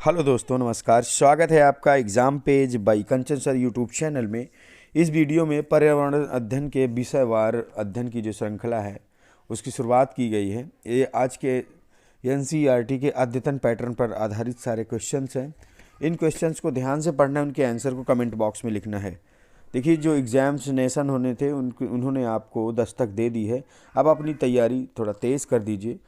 Hello दोस्तों, नमस्कार। स्वागत है आपका exam page by Kanchan sir YouTube channel में। इस वीडियो में पर्यावरण अध्ययन के विषयवार अध्ययन की जो श्रृंखला है उसकी शुरुआत की गई है। ये आज के एनसीईआरटी के अद्यतन पैटर्न पर आधारित सारे क्वेश्चंस हैं। इन क्वेश्चंस को ध्यान से पढ़ना है, उनके आंसर को कमेंट बॉक्स में लिखना है। देखिए, जो एग्जामिनेशन होने थे उन्होंने आपको दस्तक दे दी है। अब अपनी तैयारी थोड़ा तेज़ कर दीजिए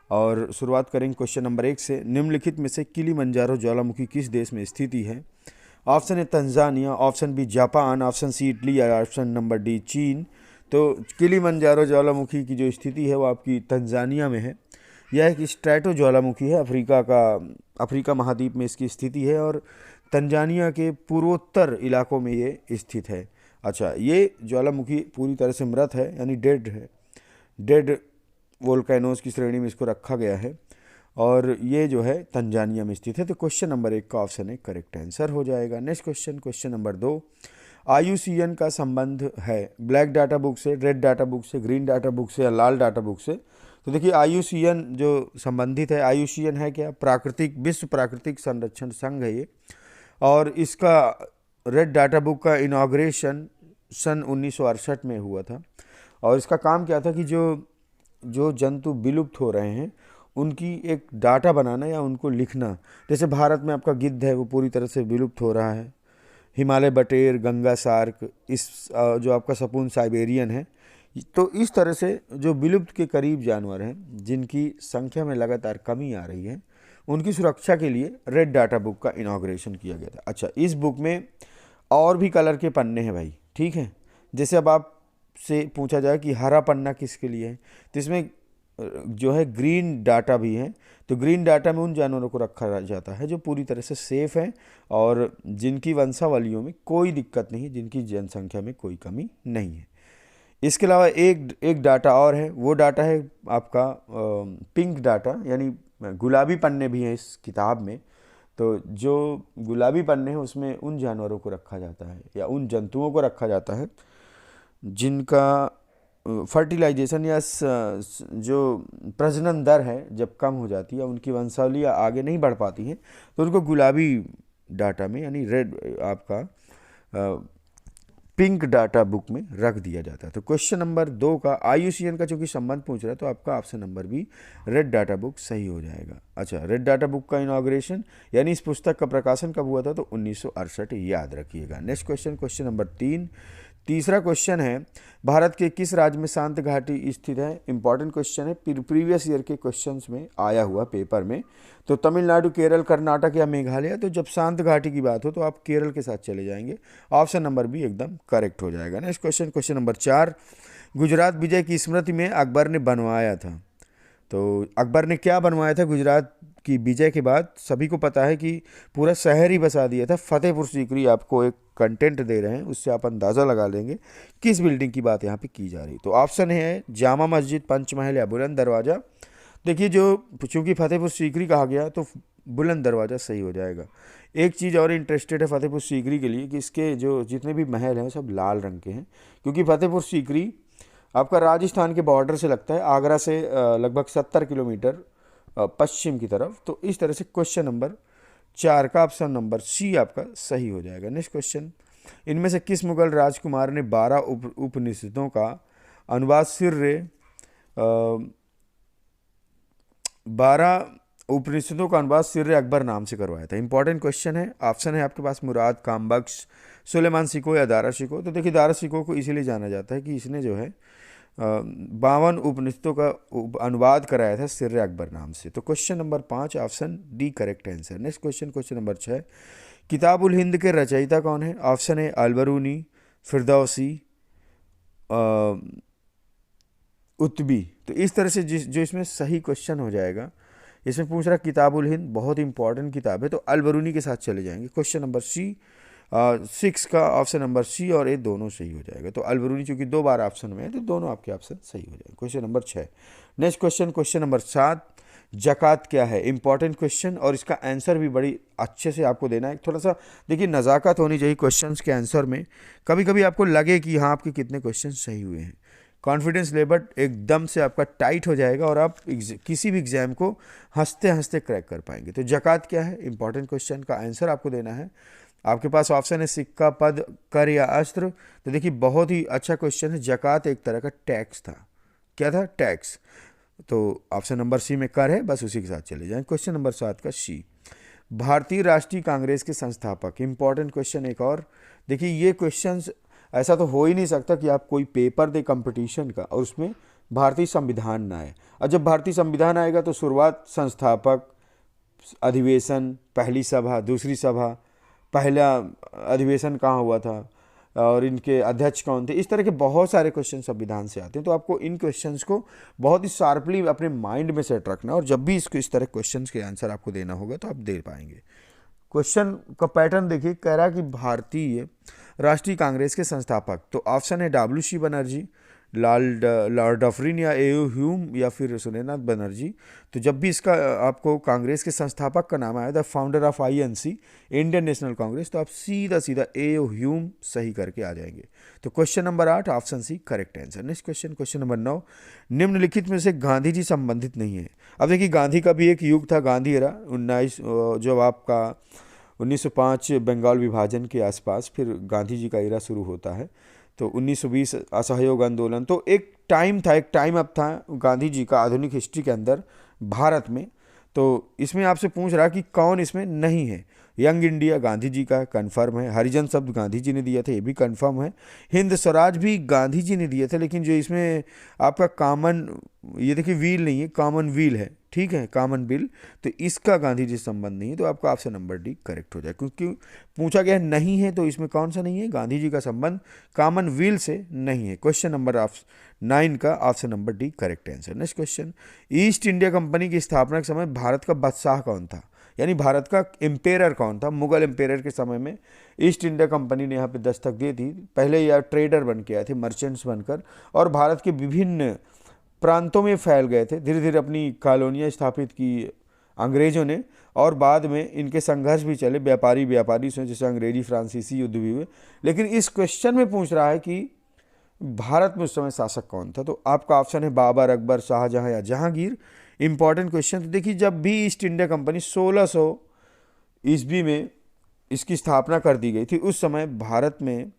और शुरुआत करेंगे क्वेश्चन नंबर 1 से। निम्नलिखित में से किलिमंजारो ज्वालामुखी किस देश में स्थित है? Option A Tanzania, option B Japan, option C Italy या ऑप्शन नंबर डी चीन। तो किलिमंजारो ज्वालामुखी की जो स्थिति है वो आपकी तंजानिया में है। यह एक स्ट्रैटो ज्वालामुखी है, अफ्रीका महाद्वीप में इसकी स्थिति है और तंजानिया के पूर्वोत्तर इलाकों में ये स्थित है। अच्छा, ये ज्वालामुखी पूरी तरह से मृत है, यानी डेड है। डेड वोल्केनोज की श्रेणी में इसको रखा गया है और ये जो है तंजानिया में स्थित है। तो क्वेश्चन नंबर 1 का ऑप्शन है करेक्ट आंसर हो जाएगा। Next question number 2। IUCN का संबंध है ब्लैक डाटा बुक से, रेड डाटा बुक से, ग्रीन डाटा बुक से या लाल डाटा बुक से? तो देखिए, IUCN जो संबंधित है, IUCN है क्या? विश्व प्राकृतिक संरक्षण संघ है ये। और इसका रेड डाटा बुक का इनॉग्रेशन सन 1968 में हुआ था। और इसका काम क्या था कि जो जंतु विलुप्त हो रहे हैं उनकी एक डाटा बनाना या उनको लिखना। जैसे भारत में आपका गिद्ध है, वो पूरी तरह से विलुप्त हो रहा है। हिमालय बटेर, गंगा सार्क, जो आपका सपून साइबेरियन है। तो इस तरह से जो विलुप्त के करीब जानवर हैं जिनकी संख्या में लगातार कमी आ रही है, उनकी सुरक्षा के लिए रेड डाटा बुक का इनॉग्रेशन किया गया था। अच्छा, इस बुक में और भी कलर के पन्ने हैं भाई, ठीक है। जैसे अब आप से पूछा जाए कि हरा पन्ना किसके लिए है, तो इसमें जो है ग्रीन डाटा भी है। तो ग्रीन डाटा में उन जानवरों को रखा जाता है जो पूरी तरह से सेफ हैं और जिनकी वंशावलियों में कोई दिक्कत नहीं, जिनकी जनसंख्या में कोई कमी नहीं है। इसके अलावा एक डाटा और है, वो डाटा है आपका पिंक डाटा, यानी गुलाबी पन्ने भी हैं इस किताब में। तो जो गुलाबी पन्ने हैं उसमें उन जानवरों को रखा जाता है या उन जंतुओं को रखा जाता है जिनका फर्टिलाइजेशन या जो प्रजनन दर है जब कम हो जाती है, उनकी वंशावलियाँ आगे नहीं बढ़ पाती हैं, तो उनको गुलाबी डाटा में यानी रेड आपका पिंक डाटा बुक में रख दिया जाता है। तो क्वेश्चन नंबर 2 का IUCN का चूँकि संबंध पूछ रहा है तो आपका option number B red data book सही हो जाएगा। अच्छा, रेड डाटा बुक का इनॉग्रेशन यानी इस पुस्तक का प्रकाशन कब हुआ था? तो 1968, याद रखिएगा। Next question number 3। तीसरा क्वेश्चन है, भारत के किस राज्य में शांत घाटी स्थित है? इंपॉर्टेंट क्वेश्चन है, प्रीवियस ईयर के क्वेश्चंस में आया हुआ पेपर में। तो तमिलनाडु, केरल, कर्नाटक या मेघालय? तो जब शांत घाटी की बात हो तो आप केरल के साथ चले जाएंगे। ऑप्शन नंबर बी एकदम करेक्ट हो जाएगा। Next question number 4। गुजरात विजय की स्मृति में अकबर ने बनवाया था। तो अकबर ने क्या बनवाया था गुजरात की विजय के बाद? सभी को पता है कि पूरा शहर ही बसा दिया था। फतेहपुर सीकरी आपको एक कंटेंट दे रहे हैं, उससे आप अंदाज़ा लगा लेंगे किस बिल्डिंग की बात यहाँ पे की जा रही। तो ऑप्शन है जामा मस्जिद, पंचमहल या बुलंद दरवाज़ा। देखिए, जो चूँकि फतेहपुर सीकरी कहा गया तो बुलंद दरवाज़ा सही हो जाएगा। एक चीज़ और इंटरेस्टेड है फतेहपुर सीकरी के लिए कि इसके जो जितने भी महल हैं सब लाल रंग के हैं, क्योंकि फतेहपुर सीकरी आपका राजस्थान के बॉर्डर से लगता है, आगरा से लगभग 70 किलोमीटर पश्चिम की तरफ। तो इस तरह से क्वेश्चन नंबर 4 का ऑप्शन नंबर सी आपका सही हो जाएगा। नेक्स्ट क्वेश्चन, इनमें से किस मुगल राजकुमार ने 12 उपनिषदों का अनुवाद सिर्रे अकबर नाम से करवाया था? इंपॉर्टेंट क्वेश्चन है। ऑप्शन है आपके पास मुराद, कामबख्श, सुलेमान सिको या दारा शिको। तो देखिए, दारा शिको को इसीलिए जाना जाता है कि इसने जो है 52 उपनिषदों का अनुवाद कराया था सिर्रे अकबर नाम से। तो question number 5 option D correct answer. Next question number 6। Kitabul Hind के रचयिता कौन है? ऑप्शन है अलबरूनी, फिरदौसी, उत्बी। तो इस तरह से जो इसमें सही क्वेश्चन हो जाएगा, इसमें पूछ रहा किताबुल हिंद बहुत इंपॉर्टेंट किताब है, तो अलबरूनी के साथ चले जाएंगे। क्वेश्चन नंबर 6 का ऑप्शन नंबर सी और ए दोनों सही हो जाएगा। तो अलबरूनी चूंकि 2 बार ऑप्शन में है तो दोनों आपके ऑप्शन सही हो जाएंगे। Question number 6। Next question number 7। ज़कात क्या है? इंपॉर्टेंट क्वेश्चन और इसका आंसर भी बड़ी अच्छे से आपको देना है। थोड़ा सा देखिए, नज़ाकत होनी चाहिए क्वेश्चंस के आंसर में। कभी कभी आपको लगे कि हाँ आपके कितने क्वेश्चन सही हुए हैं। कॉन्फिडेंस लेवल एकदम से आपका टाइट हो जाएगा और आप किसी भी एग्जाम को हंसते हंसते क्रैक कर पाएंगे। तो ज़कात क्या है, इंपॉर्टेंट क्वेश्चन का आंसर आपको देना है। आपके पास ऑप्शन है सिक्का, पद, कर या अस्त्र। तो देखिए बहुत ही अच्छा क्वेश्चन है। ज़कात एक तरह का टैक्स था। क्या था? टैक्स। तो ऑप्शन नंबर सी में कर है, बस उसी के साथ चले जाएं। क्वेश्चन नंबर 7 का सी, भारतीय राष्ट्रीय कांग्रेस के संस्थापक। इंपॉर्टेंट क्वेश्चन एक और। देखिए ये क्वेश्चंस ऐसा तो हो ही नहीं सकता कि आप कोई पेपर दे कंपटीशन का और उसमें भारतीय संविधान ना आए। और जब भारतीय संविधान आएगा तो शुरुआत संस्थापक, अधिवेशन, पहली सभा, दूसरी सभा, पहला अधिवेशन कहाँ हुआ था और इनके अध्यक्ष कौन थे, इस तरह के बहुत सारे क्वेश्चन संविधान से आते हैं। तो आपको इन क्वेश्चंस को बहुत ही शार्पली अपने माइंड में सेट रखना और जब भी इसको इस तरह क्वेश्चंस के आंसर आपको देना होगा तो आप दे पाएंगे। क्वेश्चन का पैटर्न देखिए, कह रहा कि भारतीय राष्ट्रीय कांग्रेस के संस्थापक। तो ऑप्शन है WC बनर्जी, लॉर्ड डफरिन या ए ह्यूम या फिर सुरेंद्रनाथ बनर्जी। तो जब भी इसका आपको कांग्रेस के संस्थापक का नाम आया, the founder of INC, Indian national Congress, तो आप सीधा सीधा ए ह्यूम सही करके आ जाएंगे। तो question number 8 option C correct answer. Next question, question number 9, निम्नलिखित में से गांधी जी संबंधित नहीं है। अब देखिए गांधी का भी एक युग था, गांधी एरा 19 जो आपका 1905 बंगाल विभाजन के आसपास फिर गांधी जी का एरा शुरू होता है। तो 1920 असहयोग आंदोलन, तो एक टाइम था, एक टाइम अप था गांधी जी का आधुनिक हिस्ट्री के अंदर भारत में। तो इसमें आपसे पूछ रहा कि कौन इसमें नहीं है। यंग इंडिया गांधी जी का कंफर्म है, हरिजन शब्द गांधी जी ने दिया था, ये भी कंफर्म है, हिंद स्वराज भी गांधी जी ने दिए थे, लेकिन जो इसमें आपका कॉमन, ये देखिए व्हील नहीं है, कॉमन व्हील है, ठीक है, कॉमन बिल, तो इसका गांधी जी से संबंध नहीं है। तो आपका ऑप्शन नंबर डी करेक्ट हो जाए, क्योंकि पूछा गया नहीं है तो इसमें कौन सा नहीं है, गांधी जी का संबंध कॉमन व्हील से नहीं है। क्वेश्चन नंबर 9 का option number D correct answer. Next question, east India company की स्थापना के समय भारत का बादशाह कौन था, यानी भारत का एम्पेरर कौन था। मुगल एम्पेरर के समय में ईस्ट इंडिया कंपनी ने यहाँ पे दस्तक दी थी। पहले यह ट्रेडर बन के आए थे, मर्चेंट्स बनकर, और भारत के विभिन्न प्रांतों में फैल गए थे। धीरे धीरे अपनी कॉलोनियाँ स्थापित की अंग्रेज़ों ने, और बाद में इनके संघर्ष भी चले व्यापारी से, जैसे अंग्रेजी फ्रांसीसी युद्ध भी हुए। लेकिन इस क्वेश्चन में पूछ रहा है कि भारत में उस समय शासक कौन था। तो आपका ऑप्शन है बाबर, अकबर, शाहजहां या जहांगीर। Important question. तो देखिए जब भी ईस्ट इंडिया कंपनी 1600 ईस्वी में इसकी स्थापना कर दी गई थी, उस समय भारत में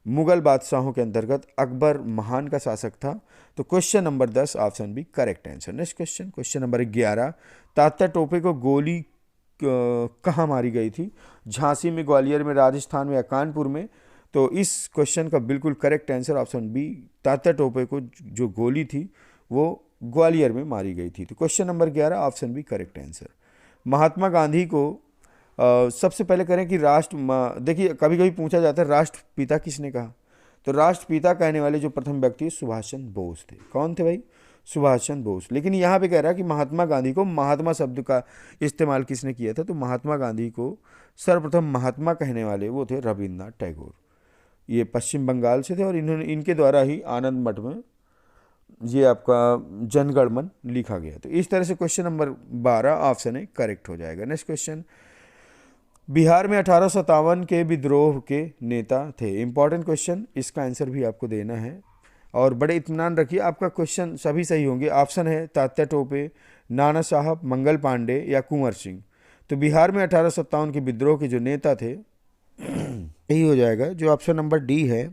मुगल बादशाहों के अंतर्गत अकबर महान का शासक था। तो question number 10 option B correct answer. Next question, question number 11, Tatya Tope को गोली कहाँ मारी गई थी। झांसी में, ग्वालियर में, राजस्थान में या कानपुर में। तो इस क्वेश्चन का बिल्कुल correct answer option B, Tatya Tope को जो गोली थी वो ग्वालियर में मारी गई थी। तो question number 11 option B correct answer. Mahatma Gandhi को सबसे पहले करें कि देखिए कभी कभी पूछा जाता है राष्ट्रपिता किसने कहा। तो राष्ट्रपिता कहने वाले जो प्रथम व्यक्ति सुभाष चंद्र बोस थे। कौन थे भाई? सुभाष चंद्र बोस। लेकिन यहाँ पे कह रहा है कि महात्मा गांधी को महात्मा शब्द का इस्तेमाल किसने किया था। तो महात्मा गांधी को सर्वप्रथम महात्मा कहने वाले वो थे रविन्द्रनाथ टैगोर। ये पश्चिम बंगाल से थे और इनके द्वारा ही आनंद मठ में ये आपका जनगण मन लिखा गया। तो इस तरह से क्वेश्चन नंबर 12 ऑप्शन है करेक्ट हो जाएगा। नेक्स्ट क्वेश्चन, बिहार में 1857 के विद्रोह के नेता थे। इंपॉर्टेंट क्वेश्चन, इसका आंसर भी आपको देना है और बड़े इत्मीनान रखिए, आपका क्वेश्चन सभी सही होंगे। ऑप्शन है तात्या टोपे, नाना साहब, मंगल पांडे या कुंवर सिंह। तो बिहार में 1857 के विद्रोह के जो नेता थे यही हो जाएगा जो ऑप्शन नंबर डी है,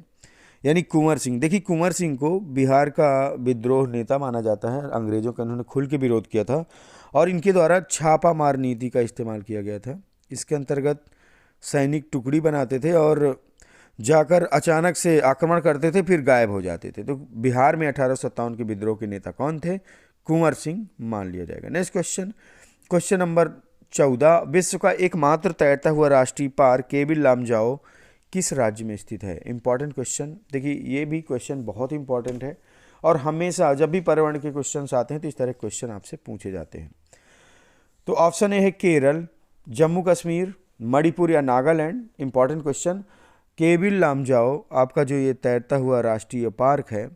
यानी कुंवर सिंह। देखिए कुंवर सिंह को बिहार का विद्रोह नेता माना जाता है। अंग्रेजों का इन्होंने खुल के विरोध किया था और इनके द्वारा छापा मार नीति का इस्तेमाल किया गया था। इसके अंतर्गत सैनिक टुकड़ी बनाते थे और जाकर अचानक से आक्रमण करते थे, फिर गायब हो जाते थे। तो बिहार में 1857 के विद्रोह के नेता कौन थे? कुंवर सिंह मान लिया जाएगा। नेक्स्ट क्वेश्चन, क्वेश्चन नंबर 14, विश्व का एकमात्र तैरता हुआ राष्ट्रीय पार्क केबिल लामजाओ किस राज्य में स्थित है। Important question. देखिए ये भी क्वेश्चन बहुत इंपॉर्टेंट है और हमेशा जब भी पर्यावरण के क्वेश्चन आते हैं तो इस तरह क्वेश्चन आपसे पूछे जाते हैं। तो ऑप्शन ए है केरल, जम्मू कश्मीर, मणिपुर या Nagaland. Important question, cable Lamjao आपका जो ये तैरता हुआ राष्ट्रीय पार्क है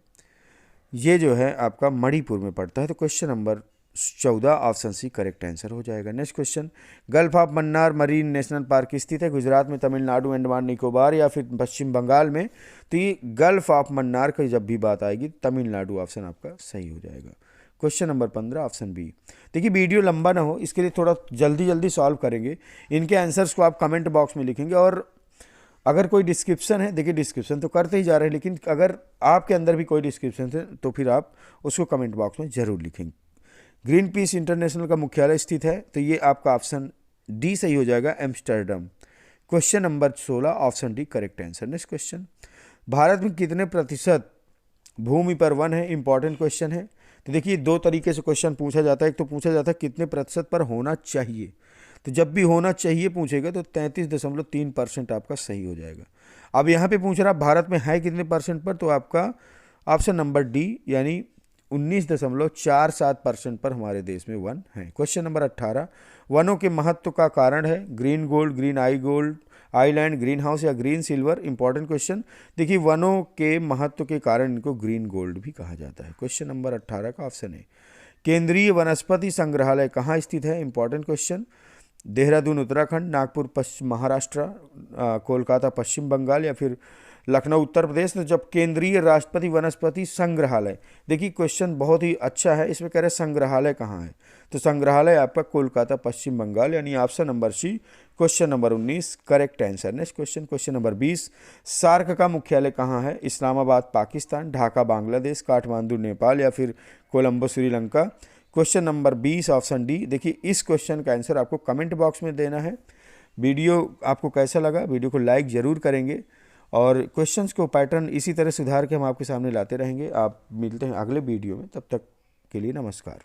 ये जो है आपका मणिपुर में पड़ता है। तो question number 14 option C correct answer हो जाएगा। Next question, gulf of Mannar marine national park स्थित है गुजरात में, तमिलनाडु, अंडमान निकोबार या फिर पश्चिम बंगाल में? तो ये गल्फ ऑफ मन्नार की जब भी बात आएगी तमिलनाडु ऑप्शन आपका सही हो जाएगा। Question number 15 option B. देखिए वीडियो लंबा ना हो इसके लिए थोड़ा जल्दी जल्दी सॉल्व करेंगे। इनके आंसर्स को आप कमेंट बॉक्स में लिखेंगे, और अगर कोई डिस्क्रिप्शन है, देखिए डिस्क्रिप्शन तो करते ही जा रहे हैं, लेकिन अगर आपके अंदर भी कोई डिस्क्रिप्शन है तो फिर आप उसको कमेंट बॉक्स में ज़रूर लिखेंगे। ग्रीन पीस इंटरनेशनल का मुख्यालय स्थित है, तो ये आपका ऑप्शन डी सही हो जाएगा, Amsterdam. Question number 16 option D correct answer. Next question, Bharat में कितने प्रतिशत भूमि पर वन है? इंपॉर्टेंट क्वेश्चन है। तो देखिए दो तरीके से क्वेश्चन पूछा जाता है। एक तो पूछा जाता है कितने प्रतिशत पर होना चाहिए, तो जब भी होना चाहिए पूछेगा तो 33.3% आपका सही हो जाएगा। अब यहाँ पे पूछ रहा भारत में है कितने परसेंट पर, तो आपका ऑप्शन नंबर डी यानी 19.47% पर हमारे देश में वन है। क्वेश्चन नंबर 18, वनों के महत्व का कारण है? Green gold, green Island, green house या ग्रीन सिल्वर? Important question. देखिए वनों के महत्व के कारण इनको ग्रीन गोल्ड भी कहा जाता है। क्वेश्चन नंबर 18 का ऑप्शन है। केंद्रीय वनस्पति संग्रहालय कहाँ स्थित है? Important question. देहरादून उत्तराखंड, नागपुर पश्चिम महाराष्ट्र, कोलकाता पश्चिम बंगाल या फिर लखनऊ उत्तर प्रदेश? तो जब केंद्रीय राष्ट्रपति वनस्पति संग्रहालय, देखिए क्वेश्चन बहुत ही अच्छा है, इसमें कह रहे संग्रहालय कहाँ है, तो संग्रहालय आपका कोलकाता पश्चिम बंगाल यानी option number C. Question number 19 correct answer. Next question, question number 20, SAARC का मुख्यालय कहाँ है? इस्लामाबाद पाकिस्तान, ढाका बांग्लादेश, काठमांडू नेपाल या फिर Colombo Sri Lanka? Question number 20 option D. देखिए इस क्वेश्चन का आंसर आपको कमेंट बॉक्स में देना है। वीडियो आपको कैसा लगा, वीडियो को लाइक ज़रूर करेंगे, और क्वेश्चंस को पैटर्न इसी तरह सुधार के हम आपके सामने लाते रहेंगे। आप मिलते हैं अगले वीडियो में, तब तक के लिए नमस्कार।